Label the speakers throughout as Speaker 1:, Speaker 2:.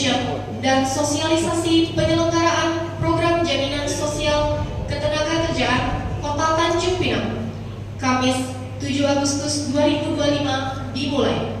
Speaker 1: Education dan Sosialisasi Penyelenggaraan Program Jaminan Sosial Ketenagakerjaan Kota Tanjung Pinang, Kamis 7 Agustus 2025 dimulai.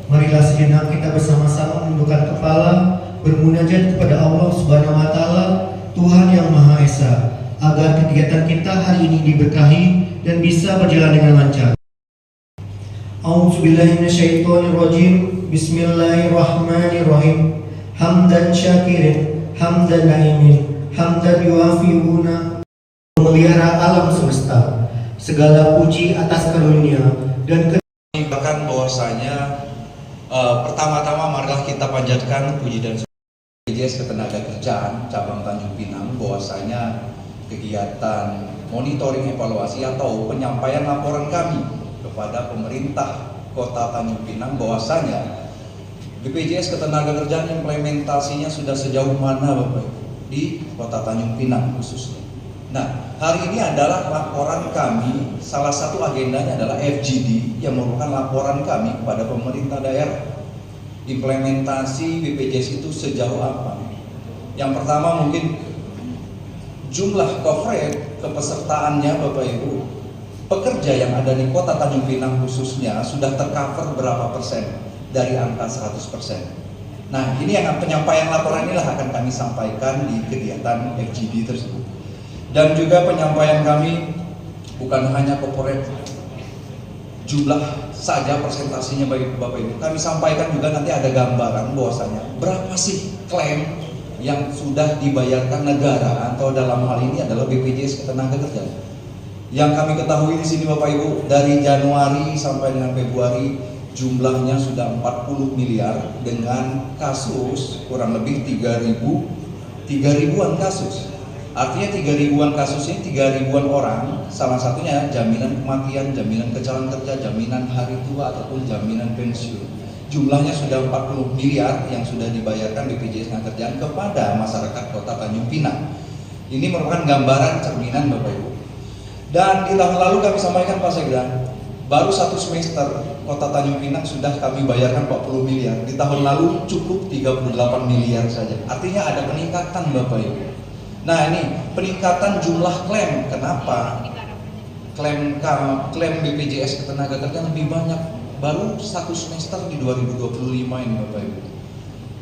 Speaker 2: Marilah sejenak kita bersama-sama menundukkan kepala, bermunajat kepada Allah Subhanahu wa Ta'ala, Tuhan yang Maha Esa, agar kegiatan kita hari ini diberkahi dan bisa berjalan dengan lancar. A'udzubillahi minasyaitonirrajim. Bismillahirrahmanirrahim. Hamdan syakirin, hamdan na'imin, hamdan yuafiuna. Memelihara alam semesta, segala puji atas karunia dan
Speaker 3: bahkan bahwasanya pertama-tama marilah kita panjatkan puji dan syukur BPJS Ketenagakerjaan Cabang Tanjung Pinang bahwasanya kegiatan monitoring evaluasi atau penyampaian laporan kami kepada pemerintah Kota Tanjung Pinang bahwasanya BPJS Ketenagakerjaan implementasinya sudah sejauh mana Bapak Ibu di Kota Tanjung Pinang khususnya. Nah, hari ini adalah laporan kami, salah satu agendanya adalah FGD yang merupakan laporan kami kepada pemerintah daerah. Implementasi BPJS itu sejauh apa? Yang pertama mungkin jumlah coverage kepesertaannya Bapak Ibu, pekerja yang ada di Kota Tanjung Pinang khususnya sudah tercover berapa persen dari angka 100%. Nah, ini yang penyampaian laporan inilah akan kami sampaikan di kegiatan FGD tersebut. Dan juga penyampaian kami bukan hanya corporate jumlah saja persentasinya bagi Bapak Ibu. Kami sampaikan juga nanti ada gambaran bahwasanya berapa sih klaim yang sudah dibayarkan negara atau dalam hal ini adalah BPJS Ketenagakerjaan. Yang kami ketahui di sini Bapak Ibu, dari Januari sampai dengan Februari jumlahnya sudah 40 miliar dengan kasus kurang lebih 3.000-an kasus. Artinya 3.000-an kasus ini 3.000-an orang, salah satunya jaminan kematian, jaminan kecelakaan kerja, jaminan hari tua ataupun jaminan pensiun. Jumlahnya sudah 40 miliar yang sudah dibayarkan BPJS Ketenagakerjaan kepada masyarakat Kota Tanjung Pinang. Ini merupakan gambaran cerminan Bapak Ibu. Dan di tahun lalu kami sampaikan Pak Sekda, baru satu semester Kota Tanjung Pinang sudah kami bayarkan 40 miliar. Di tahun lalu cukup 38 miliar saja. Artinya ada peningkatan Bapak Ibu. Nah, ini peningkatan jumlah klaim. Kenapa? Klaim BPJS Ketenagakerjaan lebih banyak. Baru satu semester di 2025 ini Bapak Ibu.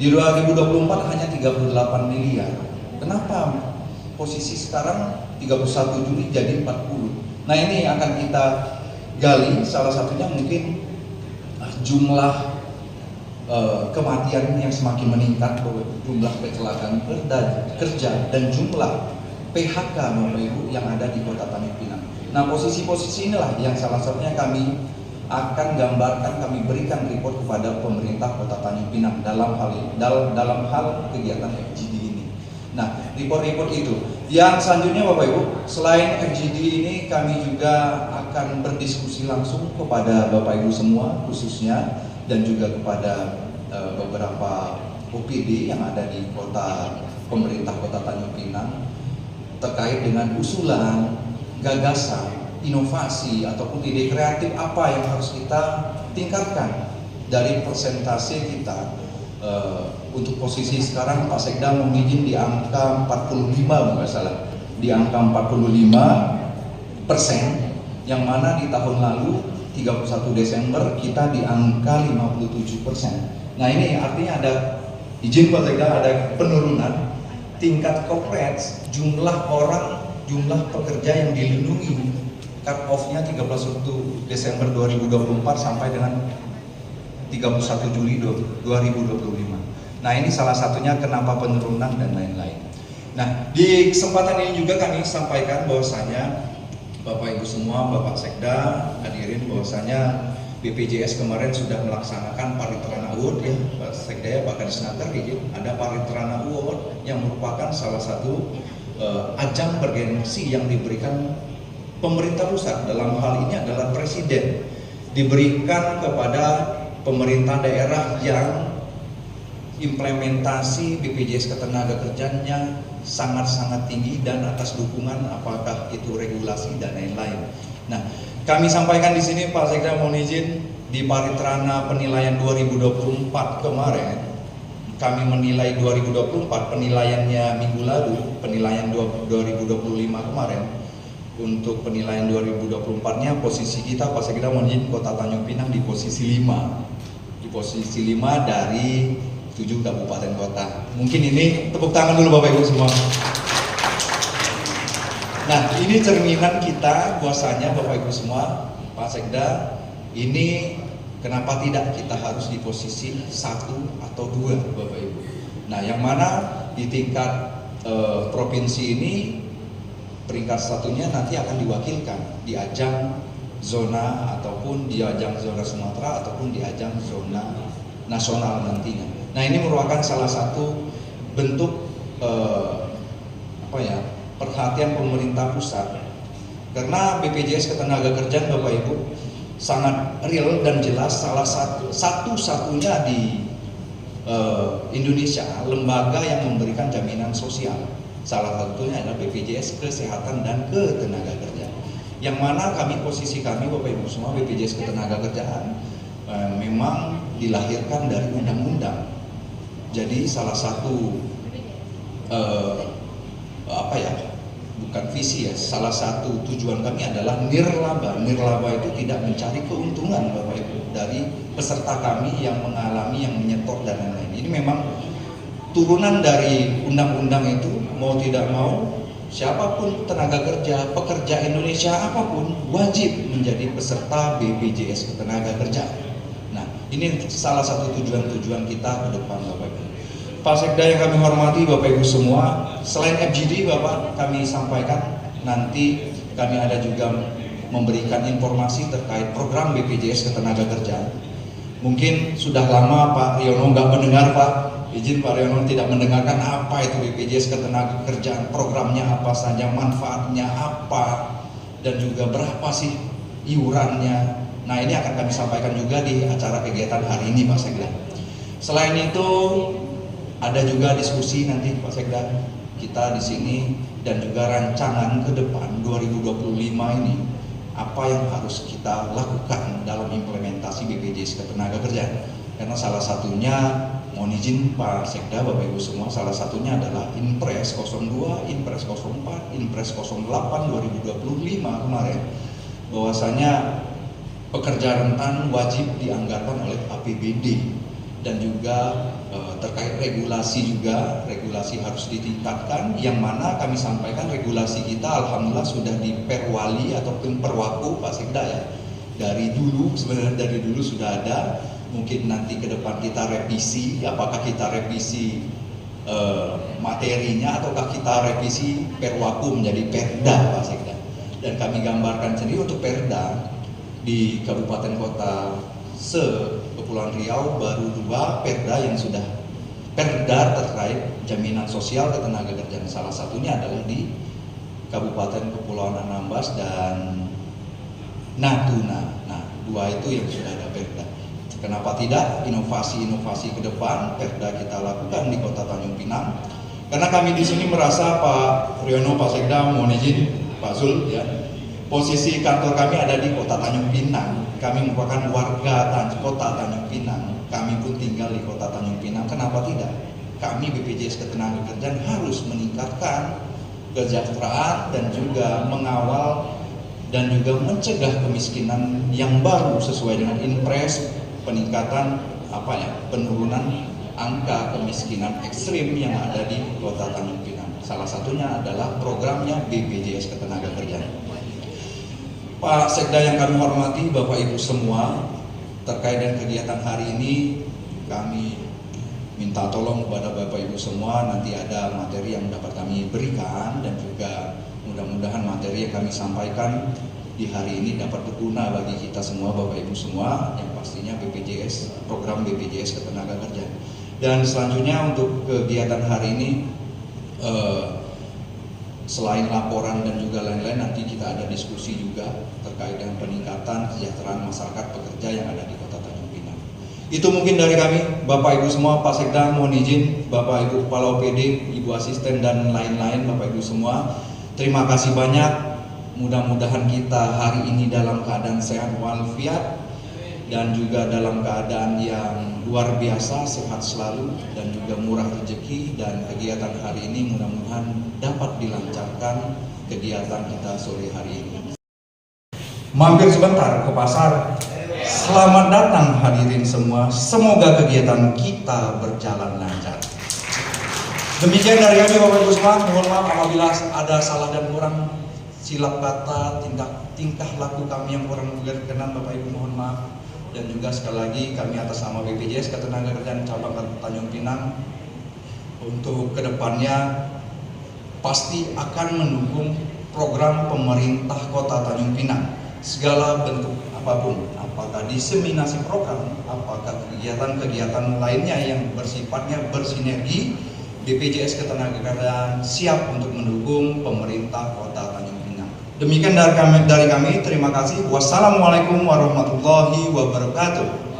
Speaker 3: Di 2024 hanya 38 miliar. Kenapa? Posisi sekarang 31 Juli jadi 40. Nah, ini akan kita gali. Salah satunya mungkin jumlah kematian yang semakin meningkat, jumlah kecelakaan kerja dan jumlah PHK Bapak Ibu yang ada di Kota Tanjung Pinang. Nah, posisi-posisi inilah yang salah satunya kami akan gambarkan, kami berikan report kepada pemerintah Kota Tanjung Pinang dalam hal kegiatan FGD ini. Nah, report-report itu. Yang selanjutnya Bapak Ibu, selain FGD ini kami juga akan berdiskusi langsung kepada Bapak Ibu semua khususnya dan juga kepada beberapa OPD yang ada di pemerintah Kota Tanjung Pinang terkait dengan usulan, gagasan, inovasi ataupun ide kreatif apa yang harus kita tingkatkan dari persentase kita. Untuk posisi sekarang Pak Sekda mengizin di angka 45 nggak salah, di angka 45%, yang mana di tahun lalu 31 Desember kita di angka 57%. Nah, ini artinya ada izin Pak Sekda, ada penurunan tingkat coverage, jumlah orang, jumlah pekerja yang dilindungi cut off-nya 31 Desember 2024 sampai dengan 31 Juli 2025. Nah, ini salah satunya kenapa penurunan dan lain-lain. Nah, di kesempatan ini juga kami sampaikan bahwasanya Bapak Ibu semua, Bapak Sekda, hadirin, bahwasanya BPJS kemarin sudah melaksanakan Paritrana Award ya, Pak Sekda ya, Pak Kadisnaker, ada Paritrana Award yang merupakan salah satu ajang bergensi yang diberikan pemerintah pusat, dalam hal ini adalah Presiden, diberikan kepada pemerintah daerah yang implementasi BPJS Ketenagakerjaannya sangat-sangat tinggi dan atas dukungan apakah itu regulasi dan lain-lain. Nah, kami sampaikan di sini Pak Sekda mohon izin, di Paritrana penilaian 2024 kemarin kami menilai 2024, penilaiannya minggu lalu, penilaian 2025 kemarin. Untuk penilaian 2024-nya posisi kita Pak Sekda mohon izin Kota Tanjung Pinang di posisi 5. Di posisi 5 dari 7 kabupaten kota. Mungkin ini tepuk tangan dulu Bapak Ibu semua. Nah, ini cerminan kita bahwasanya Bapak Ibu semua, Pak Sekda, ini kenapa tidak kita harus di posisi 1 atau 2 Bapak Ibu. Nah, yang mana di tingkat provinsi ini peringkat satunya nanti akan diwakilkan di ajang zona ataupun di ajang zona Sumatera ataupun di ajang zona nasional nantinya. Nah, ini merupakan salah satu bentuk perhatian pemerintah pusat, karena BPJS Ketenagakerjaan Bapak Ibu sangat real dan jelas salah satu-satunya di Indonesia lembaga yang memberikan jaminan sosial. Salah satunya adalah BPJS Kesehatan dan Ketenagakerjaan, yang mana posisi kami Bapak Ibu semua BPJS Ketenagakerjaan memang dilahirkan dari undang-undang. Jadi salah satu bukan visi ya, salah satu tujuan kami adalah nirlaba. Nirlaba itu tidak mencari keuntungan Bapak Ibu dari peserta kami yang mengalami, yang menyetor dan lain-lain. Ini memang turunan dari undang-undang itu, mau tidak mau siapapun tenaga kerja, pekerja Indonesia apapun wajib menjadi peserta BPJS Ketenagakerjaan. Nah, ini salah satu tujuan-tujuan kita ke depan Bapak Ibu. Pak Sekda yang kami hormati, Bapak Ibu semua, selain FGD Bapak kami sampaikan nanti kami ada juga memberikan informasi terkait program BPJS Ketenagakerjaan. Mungkin sudah lama Pak Riono nggak mendengar Pak, izin Pak Riono tidak mendengarkan apa itu BPJS Ketenagakerjaan, programnya apa saja, manfaatnya apa, dan juga berapa sih iurannya. Nah, ini akan kami sampaikan juga di acara kegiatan hari ini Pak Sekda. Selain itu ada juga diskusi nanti Pak Sekda kita di sini dan juga rancangan ke depan 2025 ini apa yang harus kita lakukan dalam implementasi BPJS Ketenagakerjaan. Karena salah satunya mohon izin Pak Sekda, Bapak Ibu semua, salah satunya adalah Inpres 02, Inpres 04, Inpres 08 2025 kemarin, bahwasanya pekerja rentan wajib dianggarkan oleh APBD. Dan juga terkait regulasi juga, regulasi harus ditingkatkan, yang mana kami sampaikan regulasi kita alhamdulillah sudah diperwali ataupun perwaku Pak Sekda ya. Dari dulu, sebenarnya dari dulu sudah ada, mungkin nanti ke depan kita revisi, apakah kita revisi materinya ataukah kita revisi perwaku menjadi perda Pak Sekda. Dan kami gambarkan sendiri untuk perda di kabupaten kota Kepulauan Riau baru 2 perda yang sudah perda terkait jaminan sosial ketenagakerjaan. Salah satunya adalah di Kabupaten Kepulauan Anambas dan Natuna. Nah, 2 itu yang sudah ada perda. Kenapa tidak inovasi-inovasi ke depan perda kita lakukan di Kota Tanjung Pinang? Karena kami di sini merasa Pak Riono, Pak Sekda, mohon izin Pak Zul ya. Posisi kantor kami ada di Kota Tanjung Pinang. Kami merupakan warga Kota Tanjung Pinang. Kami pun tinggal di Kota Tanjung Pinang. Kenapa tidak? Kami BPJS Ketenagakerjaan harus meningkatkan kesejahteraan dan juga mengawal dan juga mencegah kemiskinan yang baru sesuai dengan Inpres, peningkatan penurunan angka kemiskinan ekstrim yang ada di Kota Tanjung Pinang. Salah satunya adalah programnya BPJS Ketenagakerjaan. Pak Sekda yang kami hormati, Bapak Ibu semua, terkait dengan kegiatan hari ini, kami minta tolong kepada Bapak Ibu semua, nanti ada materi yang dapat kami berikan dan juga mudah-mudahan materi yang kami sampaikan di hari ini dapat berguna bagi kita semua, Bapak Ibu semua, yang pastinya BPJS, program BPJS Ketenagakerjaan. Dan selanjutnya untuk kegiatan hari ini, selain laporan dan juga lain-lain, nanti kita ada diskusi juga terkait dengan peningkatan kesejahteraan masyarakat pekerja yang ada di Kota Tanjung Pinang. Itu mungkin dari kami, Bapak Ibu semua, Pak Sekda mohon izin, Bapak Ibu Kepala OPD, Ibu Asisten dan lain-lain, Bapak Ibu semua, terima kasih banyak. Mudah-mudahan kita hari ini dalam keadaan sehat walafiat dan juga dalam keadaan yang luar biasa, sehat selalu dan juga murah rezeki, dan kegiatan hari ini mudah-mudahan dapat dilancarkan kegiatan kita sore hari ini. Mampir sebentar ke pasar. Selamat datang hadirin semua. Semoga kegiatan kita berjalan lancar. Demikian dari kami, Bapak Ibu semua. Mohon maaf apabila ada salah dan kurang, silap kata, tingkah laku kami yang kurang berkenan, Bapak Ibu mohon maaf. Dan juga sekali lagi kami atas nama BPJS Ketenagakerjaan Cabang Tanjung Pinang untuk kedepannya pasti akan mendukung program pemerintah Kota Tanjung Pinang segala bentuk apapun, apakah diseminasi program, apakah kegiatan-kegiatan lainnya yang bersifatnya bersinergi. BPJS Ketenagakerjaan siap untuk mendukung pemerintah Kota Tanjung Pinang. Demikian dari kami, terima kasih. Wassalamualaikum warahmatullahi wabarakatuh.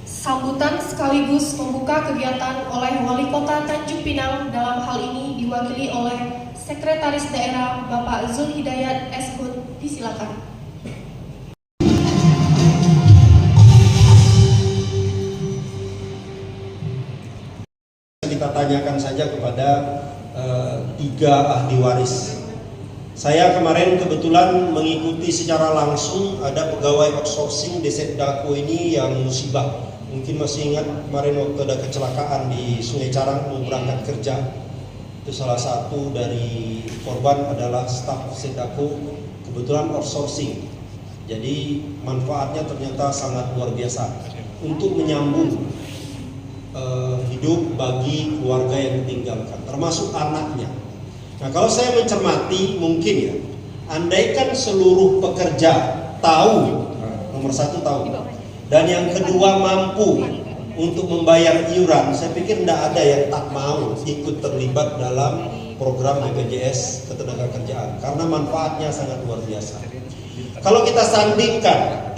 Speaker 1: Sambutan sekaligus membuka kegiatan oleh Wali Kota Tanjung Pinang, dalam hal ini diwakili oleh Sekretaris Daerah Bapak Zulhidayat S. Hud. Disilakan.
Speaker 4: Kita tanyakan saja kepada 3 ahli waris. Saya kemarin kebetulan mengikuti secara langsung ada pegawai outsourcing Desetdako ini yang musibah. Mungkin masih ingat kemarin waktu ada kecelakaan di Sungai Carang mau berangkat kerja. Itu salah satu dari korban adalah staf Desetdako, kebetulan outsourcing. Jadi manfaatnya ternyata sangat luar biasa untuk menyambung hidup bagi keluarga yang ditinggalkan, termasuk anaknya. Nah, kalau saya mencermati, mungkin ya, andaikan seluruh pekerja tahu, nomor 1 tahu, dan yang kedua mampu untuk membayar iuran, saya pikir tidak ada yang tak mau ikut terlibat dalam program BPJS Ketenagakerjaan karena manfaatnya sangat luar biasa. Kalau kita sandingkan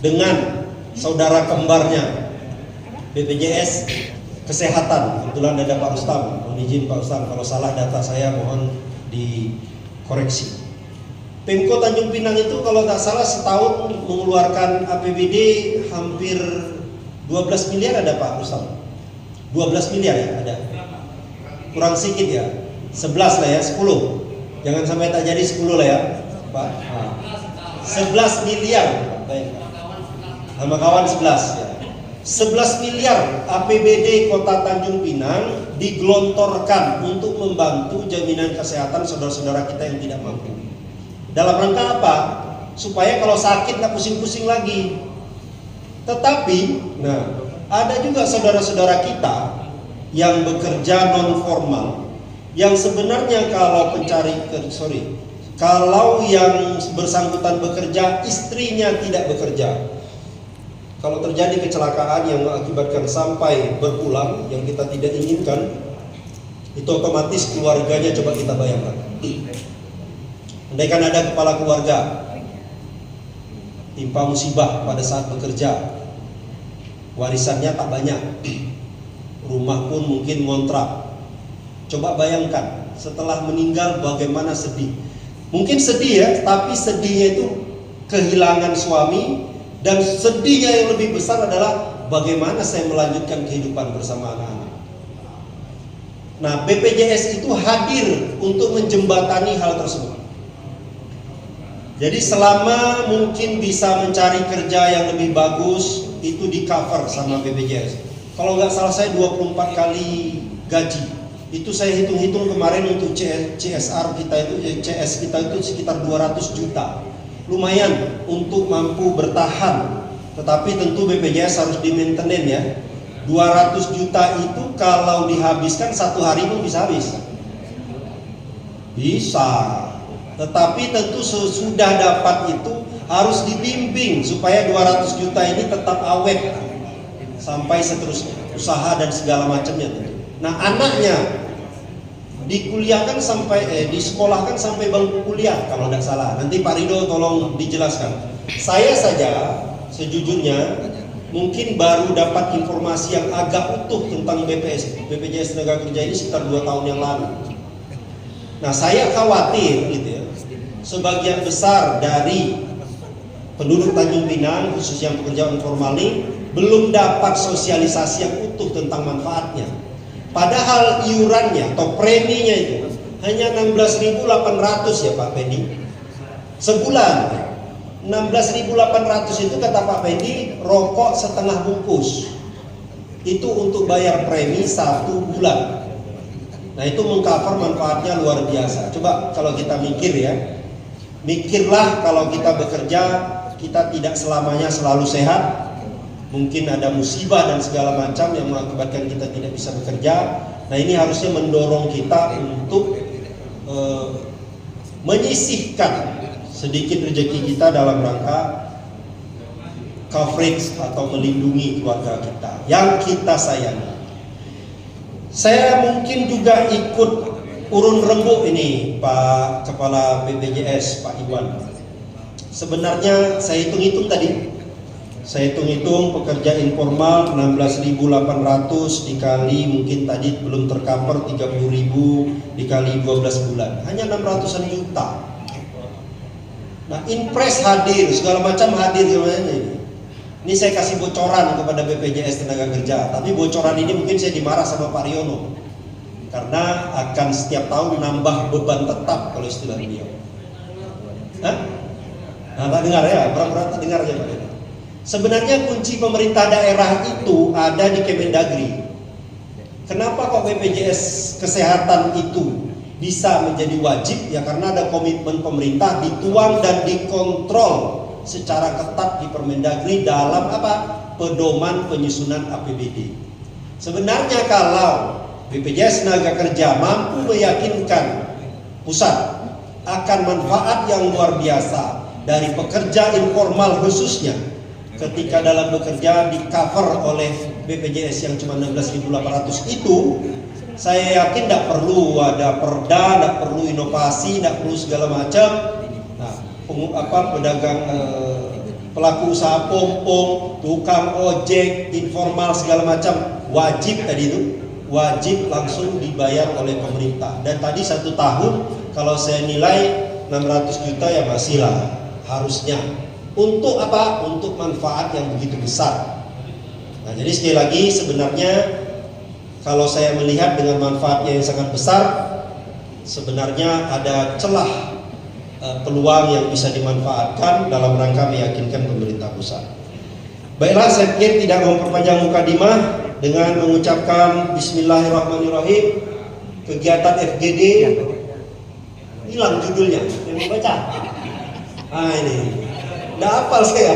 Speaker 4: dengan saudara kembarnya BPJS Kesehatan, kebetulan ada Pak Rustam, mohon izin Pak Rustam kalau salah data saya mohon dikoreksi. Pemko Tanjung Pinang itu kalau tak salah setahun mengeluarkan APBD hampir 12 miliar ada Pak Rustam? 12 miliar ya ada? Kurang sedikit ya? 11 lah ya, 10. Jangan sampai tak jadi 10 lah ya Pak. 11 miliar sama kawan 11 ya. 11 miliar APBD Kota Tanjung Pinang digelontorkan untuk membantu jaminan kesehatan saudara-saudara kita yang tidak mampu. Dalam rangka apa? Supaya kalau sakit nggak pusing-pusing lagi. Tetapi, nah, ada juga saudara-saudara kita yang bekerja non formal, yang sebenarnya kalau yang bersangkutan bekerja, istrinya tidak bekerja. Kalau terjadi kecelakaan yang mengakibatkan sampai berpulang yang kita tidak inginkan, itu otomatis keluarganya coba kita bayangkan. Andaikan ada kepala keluarga timpa musibah pada saat bekerja, warisannya tak banyak, rumah pun mungkin ngontrak. Coba bayangkan setelah meninggal bagaimana sedih. Mungkin sedih ya, tapi sedihnya itu kehilangan suami. Dan sedihnya yang lebih besar adalah bagaimana saya melanjutkan kehidupan bersama anak-anak. Nah, BPJS itu hadir untuk menjembatani hal tersebut. Jadi selama mungkin bisa mencari kerja yang lebih bagus, itu di cover sama BPJS. Kalau nggak salah saya 24 kali gaji. Itu saya hitung-hitung kemarin untuk CSR kita itu, CS kita itu sekitar 200 juta. Lumayan untuk mampu bertahan. Tetapi tentu BPJS harus di-maintain ya. 200 juta itu kalau dihabiskan satu hari pun bisa habis. Bisa. Tetapi tentu sesudah dapat itu harus dibimbing supaya 200 juta ini tetap awet sampai seterusnya, usaha dan segala macamnya tentu. Nah, anaknya dikuliahkan sampai disekolahkan sampai bangku kuliah kalau tidak salah. Nanti Pak Rido tolong dijelaskan. Saya saja sejujurnya mungkin baru dapat informasi yang agak utuh tentang BPJS Tenaga Kerja ini sekitar 2 tahun yang lalu. Nah, saya khawatir gitu ya, sebagian besar dari penduduk Tanjung Pinang, khususnya yang pekerja informal ini, belum dapat sosialisasi yang utuh tentang manfaatnya. Padahal iurannya atau preminya itu hanya 16.800 ya Pak Pendi. Sebulan 16.800 itu kata Pak Pendi rokok setengah bungkus. Itu untuk bayar premi 1 bulan. Nah, itu mengcover manfaatnya luar biasa. Coba kalau kita mikir ya, mikirlah kalau kita bekerja, kita tidak selamanya selalu sehat. Mungkin ada musibah dan segala macam yang mengakibatkan kita tidak bisa bekerja. Nah, ini harusnya mendorong kita untuk menyisihkan sedikit rezeki kita dalam rangka coverage atau melindungi keluarga kita yang kita sayangi. Saya mungkin juga ikut urun rembuk ini Pak Kepala BPJS Pak Iwan. Sebenarnya saya hitung-hitung tadi. Saya hitung-hitung pekerja informal 16.800 dikali mungkin tadi belum tercover 30.000 dikali 12 bulan. Hanya 600-an juta. Nah, Inpres hadir, segala macam hadir sebenarnya. Ini saya kasih bocoran kepada BPJS Tenaga Kerja. Tapi bocoran ini mungkin saya dimarah sama Pak Riono. Karena akan setiap tahun nambah beban tetap kalau istilah beliau. Hah? Nah, tak dengar ya, pura-pura tak dengar aja Pak Riono. Sebenarnya kunci pemerintah daerah itu ada di Kemendagri. Kenapa kok BPJS Kesehatan itu bisa menjadi wajib? Ya karena ada komitmen pemerintah dituang dan dikontrol secara ketat di Permendagri dalam apa? Pedoman penyusunan APBD. Sebenarnya kalau BPJS Tenaga Kerja mampu meyakinkan pusat akan manfaat yang luar biasa dari pekerja informal khususnya ketika dalam bekerja di cover oleh BPJS yang cuma 16.800 itu, saya yakin tidak perlu ada perda, tidak perlu inovasi, tidak perlu segala macam. Nah, pedagang, pelaku usaha pom-pom, tukang ojek, informal segala macam wajib tadi itu, wajib langsung dibayar oleh pemerintah. Dan tadi 1 tahun kalau saya nilai 600 juta ya masih lah harusnya. Untuk apa? Untuk manfaat yang begitu besar. Nah, jadi sekali lagi sebenarnya kalau saya melihat dengan manfaatnya yang sangat besar, sebenarnya ada celah peluang yang bisa dimanfaatkan dalam rangka meyakinkan pemerintah pusat. Baiklah, saya pikir tidak memperpanjang mukadimah dengan mengucapkan Bismillahirrahmanirrahim. Kegiatan FGD hilang judulnya, yang membaca. Nah ini, tidak hafal saya.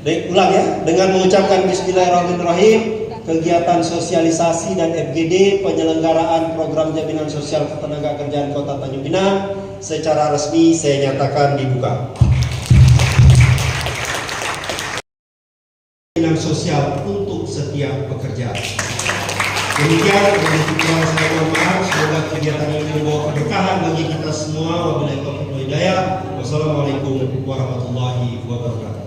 Speaker 4: Ulang ya, dengan mengucapkan Bismillahirrahmanirrahim. Kegiatan sosialisasi dan FGD penyelenggaraan program jaminan sosial ketenagakerjaan Kota Tanjung Pinang secara resmi saya nyatakan dibuka. Jaminan sosial untuk setiap pekerja. Demikian dari kurang saya mohon maaf, semoga kegiatan ini membawa keberkahan bagi kita semua. Wabillahi taufiq wal hidayah. Wassalamualaikum warahmatullahi wabarakatuh.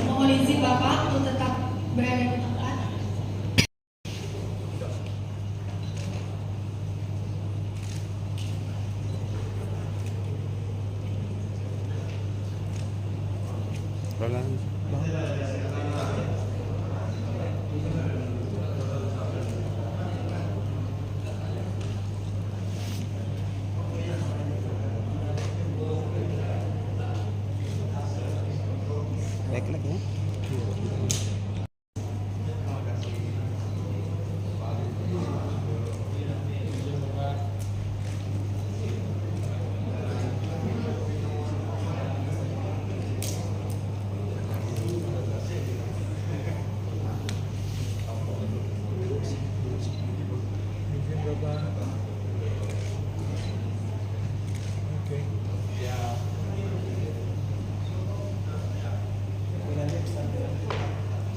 Speaker 1: Mohon izin Bapak untuk tetap berada di tempat.
Speaker 5: Baik lagi.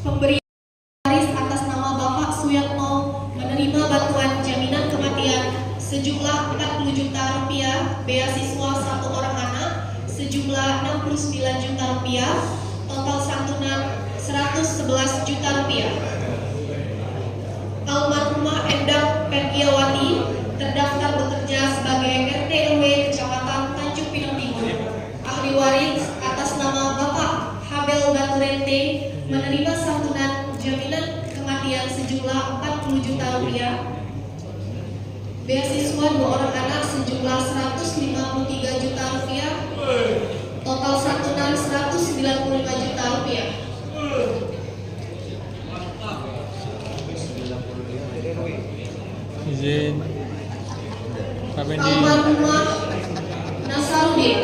Speaker 1: Pemberian waris atas nama Bapak Suyatno menerima bantuan jaminan kematian sejumlah 40 juta rupiah, beasiswa satu orang anak sejumlah 69 juta rupiah, total santunan 111 juta rupiah. Almarhumah Endang Pergiawati terdaftar bekerja sebagai RT RW Kecamatan Tanjung Pinang Timur. Ahli waris atas nama Bapak Habel Baturente menerima santunan jaminan kematian sejumlah 40 juta rupiah, beasiswa 2 orang anak sejumlah 153 juta rupiah, total santunan 195 juta rupiah.
Speaker 6: Izin Pak Bendi.
Speaker 1: Almarhumah Nasarudin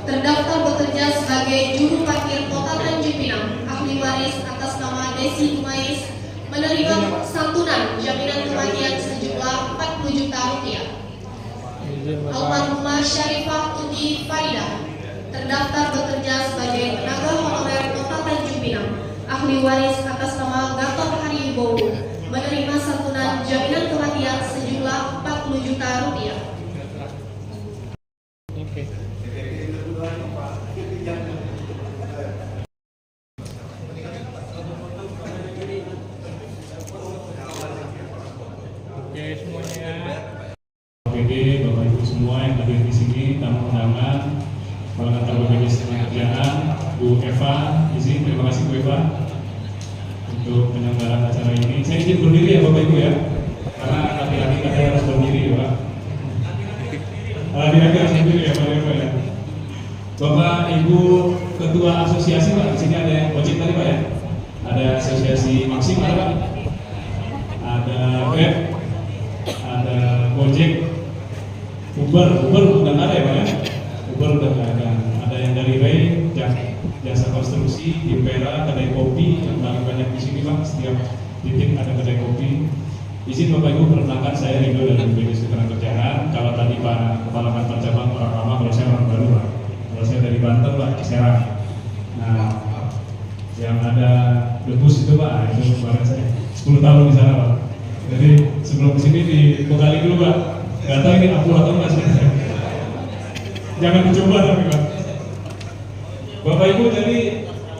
Speaker 1: terdaftar bekerja sebagai juru parkir Kota Tanjung Pinang. Ahli waris atas nama Desi Umais menerima santunan jaminan kematian sejumlah 40 juta rupiah.
Speaker 6: Izin Bapak.
Speaker 1: Almarhumah Syarifah Tuti Farida terdaftar bekerja sebagai tenaga honorer Kota Tanjung Pinang. Ahli waris atas nama Gatot Haribowo menerima santunan jaminan kematian sejumlah 40 juta rupiah.
Speaker 6: Oke. Oke semuanya.
Speaker 7: BPD, Bapak Ibu semua yang hadir di sini, tamu undangan, Kepala Kantor BPD Setengah Kerjaan, Bu Eva, izin, terima kasih Bu Eva untuk penyelenggaraan acara ini. Saya izin berdiri ya Bapak Ibu ya, karena laki-laki katanya harus berdiri ya Pak. Laki-laki harus berdiri ya Pak Eva ya. Bapak Ibu Ketua Asosiasi Pak, di sini ada yang ojek tadi Pak ya, ada Asosiasi Maksim ada Pak, ada Grab, ada Gojek, Uber udah nggak ada ya Pak ya? Uber udah nggak ada. Ada yang dari Ray, jasa konstruksi, Impera, kedai kopi yang paling banyak di sini Pak. Setiap titik ada kedai kopi. Izin Bapak Ibu perkenalkan, saya Rido dari BPD Ketenagakerjaan. Kalau tadi Pak Kepala Kantor Cabang orang lama, kalau saya orang baru Pak. Kalau saya dari Banten Pak, Serang. Nah, yang ada debus itu Pak, itu kemarin saya 10 tahun di sana Pak. Jadi sebelum kesini dibekali dulu Pak. Gak tahu ini aku atau enggak sih. Jangan dicoba tapi Pak. Bapak Ibu, jadi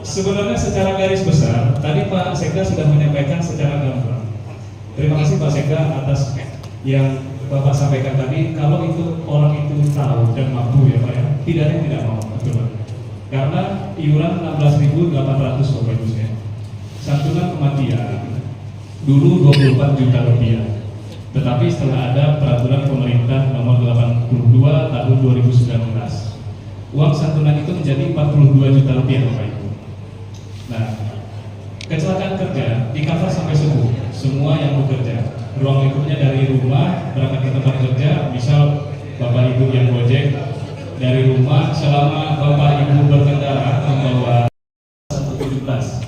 Speaker 7: sebenarnya secara garis besar tadi Pak Sekda sudah menyampaikan secara gamblang. Terima kasih Pak Sekda atas yang Bapak sampaikan tadi. Kalau itu orang itu tahu dan mampu ya Pak ya, tidak ada yang tidak mau, betul Pak. Karena iuran 16.800 Bapak Ibu saya. Santunan kematian dulu 24 juta rupiah. Tetapi setelah ada peraturan pemerintah nomor 82 tahun 2019, uang santunan itu menjadi 42 juta rupiah Bapak Ibu. Nah, kecelakaan kerja di cover sampai sembuh, semua yang bekerja. Ruang lingkupnya dari rumah berangkat ke tempat kerja, misal Bapak Ibu yang Gojek dari rumah selama Bapak Ibu berkendara membawa 117.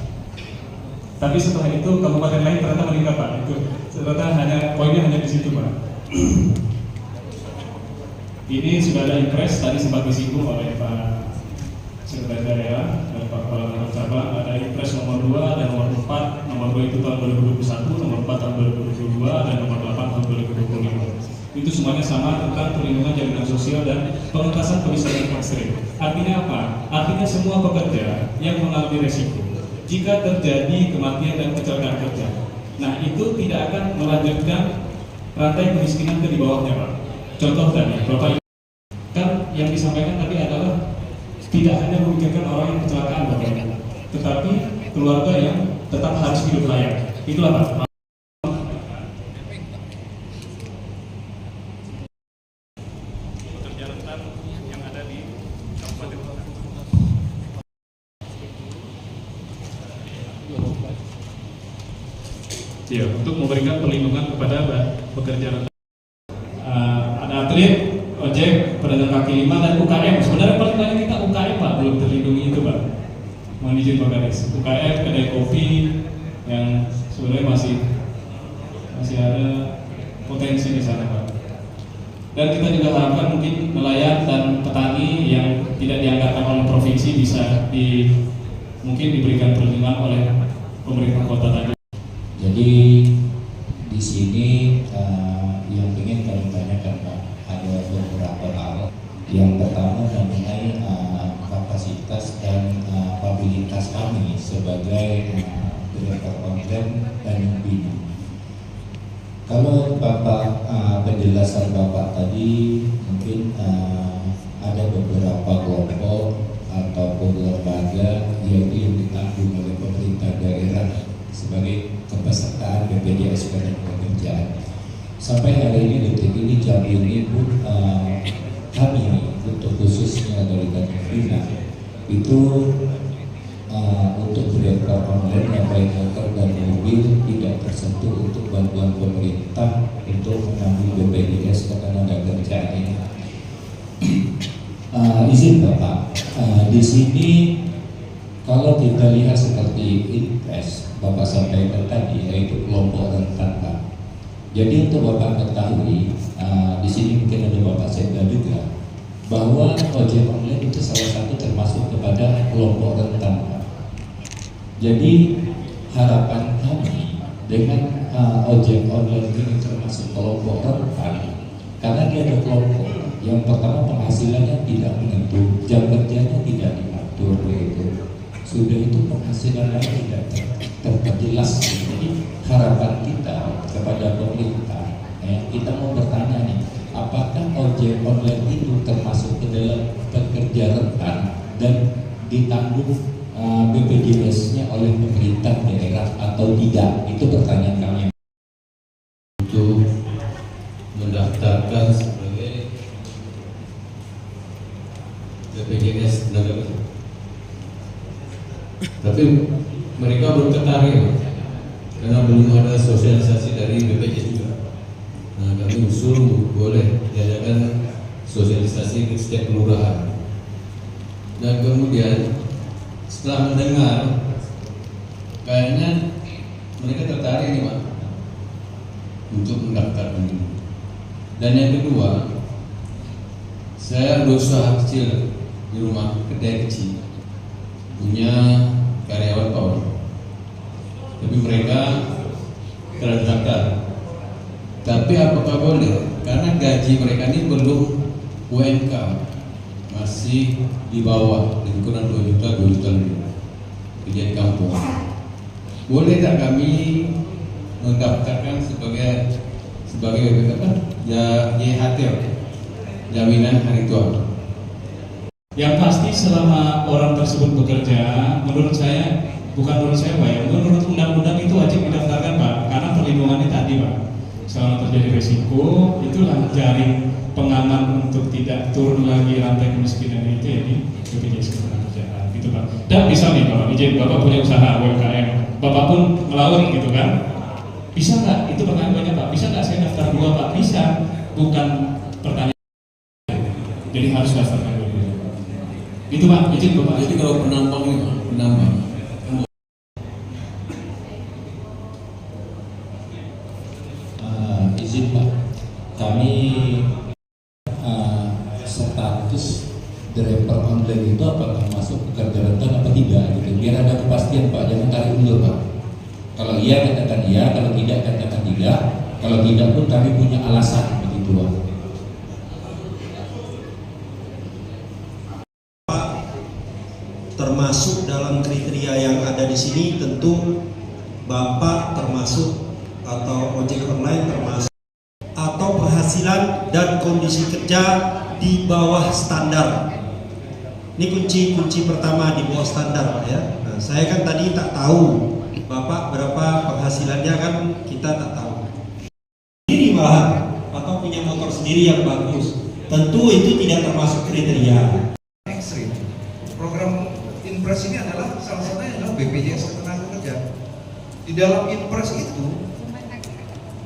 Speaker 7: Tapi setelah itu kabupaten lain ternyata meningkat Pak. Itu ternyata poinnya hanya di situ Pak. Ini sudah ada impres tadi sempat disinggung oleh Pak Sekretaris Daerah, Pak Kepala Kantor Cabang. Ada impres nomor 2 dan nomor 4. Nomor 2 itu tahun 2021, nomor 4 tahun 2022, dan nomor 8 tahun 2025. Itu semuanya sama tentang perlindungan jaminan sosial dan pengentasan kemiskinan ekstrim. Artinya apa? Artinya semua pekerja yang mengalami resiko jika terjadi kematian dan kecelakaan kerja, nah itu tidak akan melanjutkan rantai kemiskinan ke di bawahnya Pak. Contoh tadi, Bapak kan yang disampaikan tadi adalah tidak hanya memikirkan orang yang kecelakaan Bapak Ibu, tetapi keluarga yang tetap harus hidup layak. Itulah Pak. Ya, untuk memberikan perlindungan kepada pekerja. Ada atlet, ojek, pedagang kaki lima, dan UKM. Sebenarnya paling banyak kita UKM Pak, belum terlindungi itu Pak. Mohon izin Pak Garis. UKM, kedai kopi yang sebenarnya masih ada potensi di sana Pak. Dan kita juga harapkan mungkin nelayan dan petani yang tidak dianggarkan oleh provinsi bisa mungkin diberikan perlindungan oleh pemerintah kota Tanjung.
Speaker 5: Jadi di sini yang ingin kami tanyakan Pak, ada beberapa hal. Yang pertama mengenai kapasitas dan kapabilitas kami sebagai direktur online dan pembina. Kalau Bapak penjelasan Bapak tadi mungkin ada beberapa kelompok ataupun lembaga yaitu yang ditanggung oleh pemerintah daerah sebagai kepesertaan BPJS Ketenagakerjaan. Sampai hari ini detik ini jam ini pun kami untuk khususnya dari Tanjung Pinang itu untuk direktur online yang baik motor dan mobil tidak tersentuh untuk bantuan pemerintah untuk menanggung BPJS Ketenagakerjaan ini. Izin Bapak, di sini kalau kita lihat seperti Inpres Bapak sampaikan tadi yaitu kelompok rentan Pak. Jadi untuk Bapak ketahui di sini mungkin ada Bapak Sekda juga bahwa ojek online itu salah satu termasuk kepada kelompok rentan Pak. Jadi harapan kami dengan ojek online ini termasuk kelompok rentan karena dia ada kelompok yang pertama penghasilannya tidak menentu, jam kerjanya tidak diatur begitu. Sudah itu penghasilannya tidak terjelas. Jadi harapan kita kepada pemerintah, kita mau bertanya nih, apakah ojek online itu termasuk ke dalam pekerja rentan dan ditanggung BPJS-nya oleh pemerintah daerah atau tidak? Itu pertanyaan kami.
Speaker 8: Untuk mendaftarkan sebagai BPJS tenaga kerja, tapi mereka belum tertarik karena belum ada sosialisasi dari BPJS juga. Nah, kami usul boleh diadakan sosialisasi di setiap kelurahan. Dan kemudian setelah mendengar, kayaknya mereka tertarik nih Pak untuk mendaftarkan ini. Dan yang kedua, saya berusaha kecil di rumah, kedai kecil, punya karyawan power, tapi mereka terdaftar. Tapi apakah boleh? Karena gaji mereka ini belum UMK, masih di bawah, lebih kurang 2 juta lebih kerja di kampung. Boleh tak kami mendaftarkan sebagai apa? JHT, jaminan hari tua.
Speaker 7: Yang pasti selama orang tersebut bekerja, menurut saya, bukan menurut saya Pak ya, menurut undang-undang itu wajib didaftarkan Pak, karena perlindungannya tadi Pak. Selama terjadi resiko, itulah jaring pengaman untuk tidak turun lagi rantai kemiskinan itu ya di BPJS Ketenagakerjaan gitu Pak. Dan bisa nih Bapak izin, Bapak punya usaha UMKM, Bapak pun melaut gitu kan, bisa nggak? Itu pertanyaannya Pak, bisa nggak saya daftar 2 Pak? Bisa, bukan pertanyaan. Jadi harus daftarkan dulu. Itu Pak, izin Bapak.
Speaker 8: Jadi kalau penambang ini Pak, penambang
Speaker 5: izin Pak, kami status driver online itu apakah masuk pekerja rentan apa tidak gitu, biar ada kepastian Pak, jangan tarik ulur Pak. Kalau iya katakan iya, kalau tidak katakan tidak, kalau tidak pun kami punya alasan begitu Pak.
Speaker 4: Termasuk dalam kriteria yang ada di sini tentu Bapak termasuk atau ojek online termasuk atau penghasilan dan kondisi kerja di bawah standar. Ini kunci pertama, di bawah standar Pak ya. Nah, saya kan tadi tak tahu Bapak berapa penghasilannya, kan kita tak tahu. Sendiri bahan atau punya motor sendiri yang bagus, tentu itu tidak termasuk kriteria.
Speaker 3: Ekstrim. Program Inpres ini adalah salah satunya adalah BPJS Ketenagakerjaan. Di dalam Inpres itu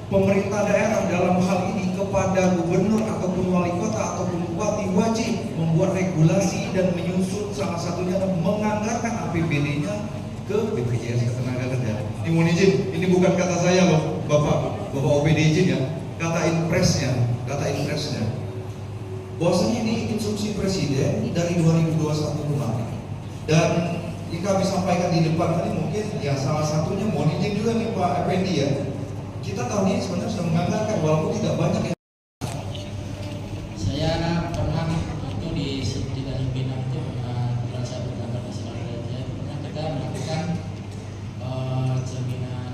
Speaker 3: pemerintah daerah dalam hal ini kepada gubernur ataupun wali kota ataupun bupati wajib membuat regulasi dan menyusun, salah satunya adalah menganggarkan APBD-nya ke BPJS Ketenagakerjaan. Ini mohon izin, ini bukan kata saya loh, Bapak OPD izin ya, kata impresnya. Bahwasanya ini instruksi Presiden dari 2021 kemarin. Dan ini kami sampaikan di depan tadi mungkin ya salah satunya mohon izin juga nih Pak Effendi ya. Kita tahun ini sebenarnya sudah menganggarkan walaupun tidak banyak ya.
Speaker 9: Saya pernah itu di Tanjung Pinang itu pernah saya berangkat di sana pernah kita melakukan jaminan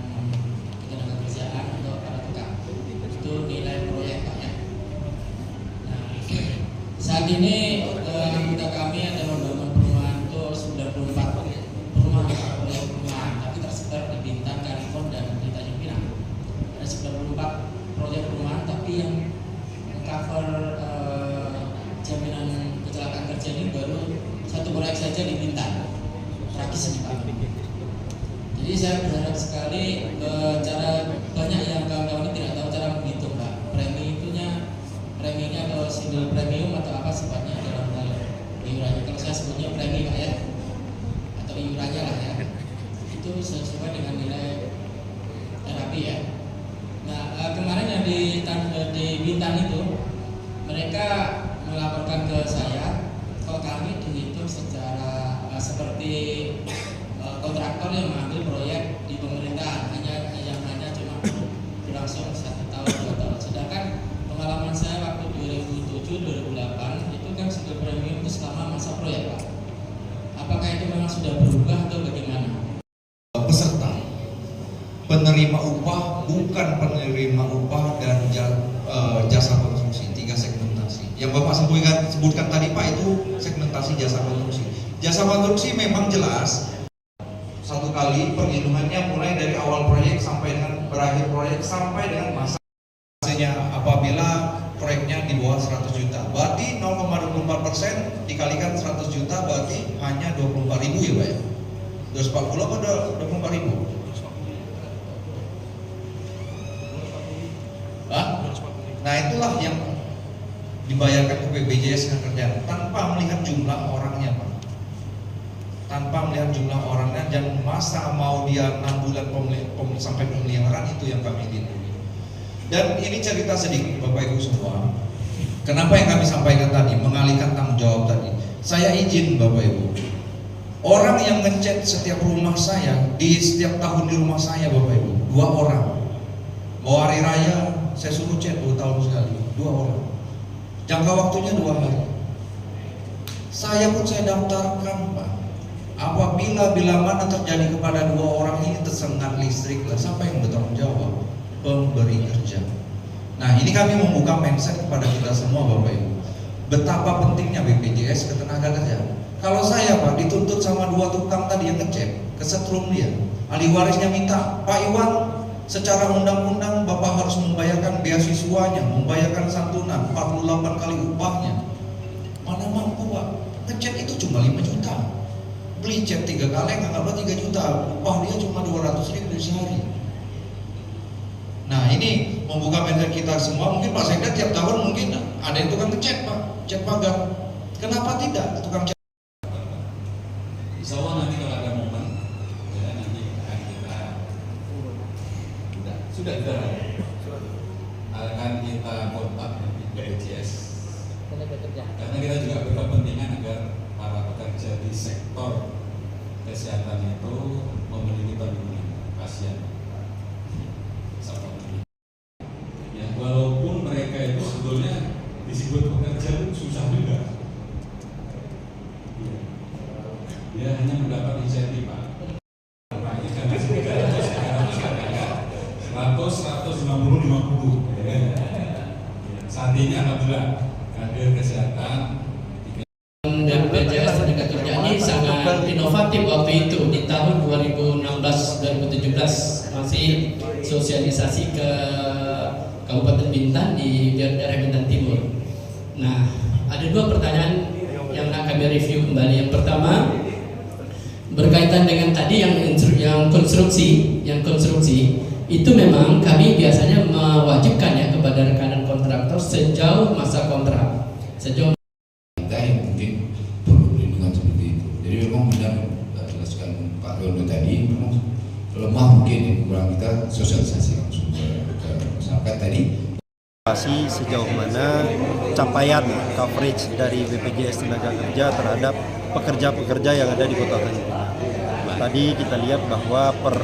Speaker 9: ketenagakerjaan untuk para tukang. Itu nilai proyek Pak ya. Nah, saat ini anggota kami ada membangun perumahan itu 94 perumahan, tapi tersebar di Bintan, Karimun dan di Tanjung Pinang. Ada 94 proyek perumahan, tapi yang cover jaminan kecelakaan kerja ini baru satu proyek saja di Bintan. Tragis ini Pak. Jadi saya berharap sekali cara banyak yang kawan-kawan ini tidak tahu cara menghitung Pak. Preminya atau single premium atau apa sifatnya dalam hal iurannya. Kalau saya sebutnya premi Pak ya, atau iurannya lah ya. Itu sesuai dengan nilai terapi ya. Nah kemarin yang di Bintan itu mereka melaporkan ke saya kalau kami dihitung secara seperti kontraktor yang mengambil proyek di pemerintahan hanya cuma berlangsung 1 tahun 2 tahun. Sedangkan pengalaman saya waktu 2007-2008 itu kan single premium itu selama masa proyek Pak. Apakah itu memang sudah berubah atau bagaimana?
Speaker 3: Peserta penerima upah, bukan penerima upah dan jasa konstruksi, 3 segmentasi. Yang Bapak sebutkan tadi Pak itu segmentasi jasa konstruksi. Jasa konstruksi memang jelas satu kali perhitungannya mulai dari awal proyek sampai dengan berakhir proyek sampai dengan masanya apabila proyeknya di bawah 100 juta. Berarti 0,24% dikalikan 100 juta berarti hanya 24.000 ya Pak ya. 240 apa 24.000? Nah itulah yang dibayarkan ke BPJS Ketenagakerjaan tanpa melihat jumlah orangnya Pak. Tanpa melihat jumlah orangnya dan masa mau dia 6 bulan sampai pemeliharaan itu yang kami lindungi. Dan ini cerita sedikit Bapak Ibu semua. Kenapa yang kami sampaikan tadi mengalihkan tanggung jawab tadi? Saya izin Bapak Ibu. Orang yang ngecat setiap rumah saya di setiap tahun di rumah saya Bapak Ibu 2 orang. Mau hari raya saya suruh chat 2 tahun sekali 2 orang. Jangka waktunya 2 hari. Saya pun saya daftarkan Pak. Apabila bila mana terjadi kepada 2 orang ini tersengat listrik lah, siapa yang bertanggung jawab? Pemberi kerja. Nah ini kami membuka mindset kepada kita semua Bapak Ibu. Betapa pentingnya BPJS Ketenagakerjaan. Kalau saya Pak dituntut sama 2 tukang tadi yang ngecek, kesetrum dia. Ahli warisnya minta, Pak Iwan secara undang-undang Bapak harus membayarkan beasiswanya, membayarkan santunan 48 kali upahnya. Mana mampu Pak? Ngecek itu cuma 5 juta. Beli cat 3 kali nganggapnya 3 juta, upah dia cuma 200.000 sehari. Nah ini membuka mindset kita semua. Mungkin Pak Sekda tiap tahun mungkin ada yang tukang ngecat Pak, cat pagar. Kenapa tidak tukang cat?
Speaker 5: Insya Allah nanti kalau ada momen ya nanti akan kita sudah akan kita kontak BPJS karena kita juga berkepentingan agar para pekerja di sektor kesehatan itu memiliki perlindungan pasien. Ya walaupun mereka itu sebetulnya disebut pekerja itu susah juga. Dia hanya mendapat insentif Pak. Makanya karena 150 saat ini alhamdulillah kader kesehatan
Speaker 9: dan BPJS Ketenagakerjaan ini sangat inovatif waktu itu di tahun 2016-2017 masih sosialisasi ke Kabupaten Bintan di daerah Bintan Timur. Nah, ada 2 pertanyaan yang akan kami review kembali. Yang pertama berkaitan dengan tadi yang konstruksi itu memang kami biasanya mewajibkan ya kepada rekanan kontraktor sejauh masa kontrak, sejauh
Speaker 5: kita yang mungkin perlu perlindungan seperti itu. Jadi memang benar jelaskan Pak Rondo tadi, memang lemah mungkin ya, kurang kita sosialisasi langsung ke masyarakat tadi.
Speaker 4: Sejauh mana capaian coverage dari BPJS Tenaga Kerja terhadap pekerja-pekerja yang ada di Kota Tanjung Pinang. Tadi kita lihat bahwa per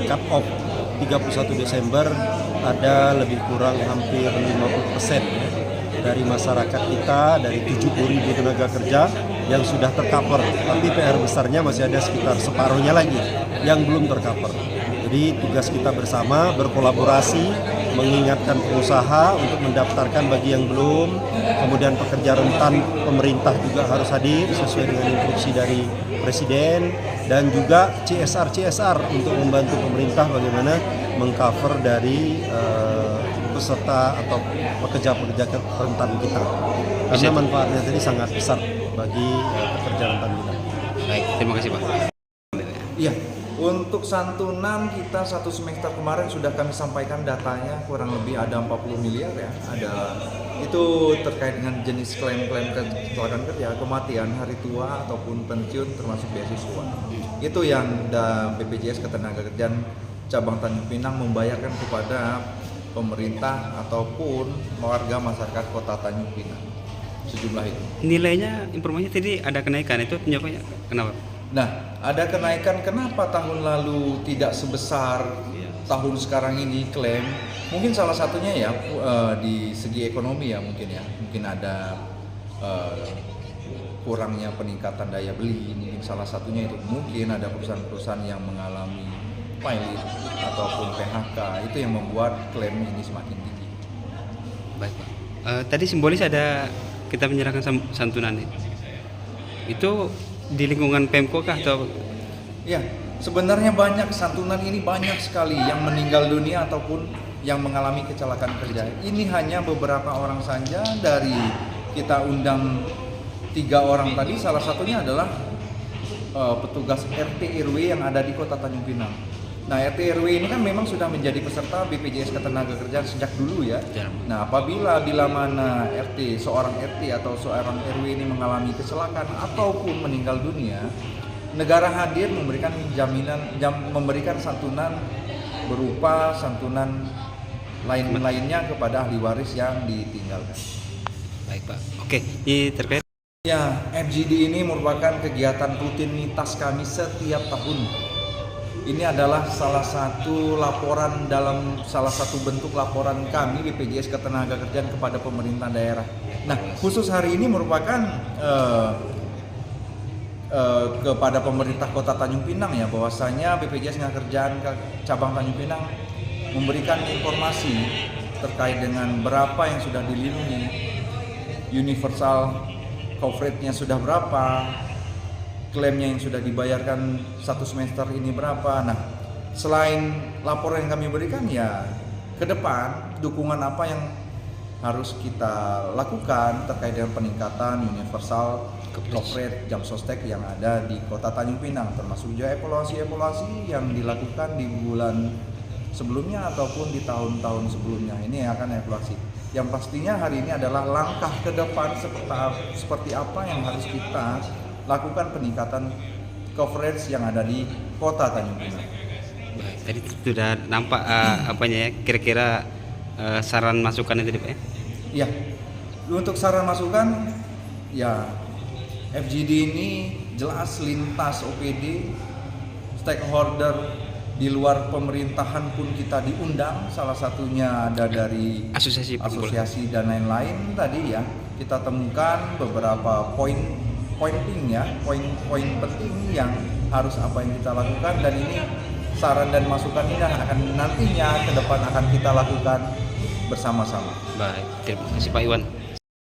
Speaker 4: cut off 31 Desember ada lebih kurang hampir 50% ya, dari masyarakat kita, dari 70.000 tenaga kerja yang sudah tercover. Tapi PR besarnya masih ada sekitar separuhnya lagi yang belum tercover. Jadi tugas kita bersama berkolaborasi, mengingatkan pengusaha untuk mendaftarkan bagi yang belum, kemudian pekerja rentan pemerintah juga harus hadir sesuai dengan instruksi dari Presiden, dan juga CSR untuk membantu pemerintah bagaimana mengcover dari peserta atau pekerja-pekerja rentan kita. Karena manfaatnya tadi sangat besar bagi pekerja rentan kita.
Speaker 10: Baik, terima kasih Pak.
Speaker 3: Iya, untuk santunan kita satu semester kemarin sudah kami sampaikan datanya, kurang lebih ada 40 miliar ya. Ada itu terkait dengan jenis klaim-klaim kecelakaan kerja, kematian, hari tua ataupun pensiun termasuk beasiswa. Itu yang BPJS Ketenagakerjaan Cabang Tanjung Pinang membayarkan kepada pemerintah ataupun warga masyarakat Kota Tanjung Pinang. Sejumlah itu.
Speaker 10: Nilainya, informasinya tadi ada kenaikan, itu penyebabnya kenapa?
Speaker 3: Nah, ada kenaikan, kenapa tahun lalu tidak sebesar tahun sekarang ini klaim? Mungkin salah satunya ya di segi ekonomi ya mungkin ada kurangnya peningkatan daya beli, mungkin salah satunya itu. Mungkin ada perusahaan-perusahaan yang mengalami pilot ataupun PHK, itu yang membuat klaim ini semakin tinggi.
Speaker 10: Baik Pak. Tadi simbolis ada kita menyerahkan santunan itu di lingkungan Pemko kah atau?
Speaker 3: Ya, sebenarnya banyak santunan ini, banyak sekali yang meninggal dunia ataupun yang mengalami kecelakaan kerja. Ini hanya beberapa orang saja dari kita undang 3 orang tadi, salah satunya adalah petugas RT RW yang ada di Kota Tanjung Pinang. Nah, RT RW ini kan memang sudah menjadi peserta BPJS Ketenagakerjaan sejak dulu ya. Nah, bila mana seorang RT atau seorang RW ini mengalami kecelakaan ataupun meninggal dunia, negara hadir memberikan memberikan santunan berupa santunan lainnya kepada ahli waris yang ditinggalkan.
Speaker 10: Baik Pak. Oke, ini terkait.
Speaker 3: Ya, FGD ini merupakan kegiatan rutinitas kami setiap tahun. Ini adalah salah satu bentuk laporan kami BPJS Ketenagakerjaan kepada pemerintah daerah. Nah, khusus hari ini merupakan kepada pemerintah Kota Tanjung Pinang ya, bahwasanya BPJS Ketenagakerjaan Cabang Tanjung Pinang memberikan informasi terkait dengan berapa yang sudah dilindungi, universal coverage-nya sudah berapa, klaimnya yang sudah dibayarkan 1 semester ini berapa. Nah, selain laporan yang kami berikan ya, ke depan dukungan apa yang harus kita lakukan terkait dengan peningkatan universal coverage jam sostek yang ada di Kota Tanjung Pinang, termasuk juga evaluasi yang dilakukan di bulan sebelumnya ataupun di tahun-tahun sebelumnya. Ini akan evaluasi. Yang pastinya hari ini adalah langkah ke depan seperti apa yang harus kita lakukan peningkatan coverage yang ada di Kota Tanjung Pinang.
Speaker 10: Baik, tadi sudah nampak apanya ya, kira-kira saran masukan itu Pak ya?
Speaker 3: Ya, untuk saran masukan ya, FGD ini jelas lintas OPD, stakeholder di luar pemerintahan pun kita diundang, salah satunya ada dari asosiasi dan lain-lain tadi ya. Kita temukan beberapa poin penting yang harus apa yang kita lakukan, dan ini saran dan masukan ini akan nantinya ke depan akan kita lakukan bersama-sama.
Speaker 10: Baik, terima kasih Pak Iwan.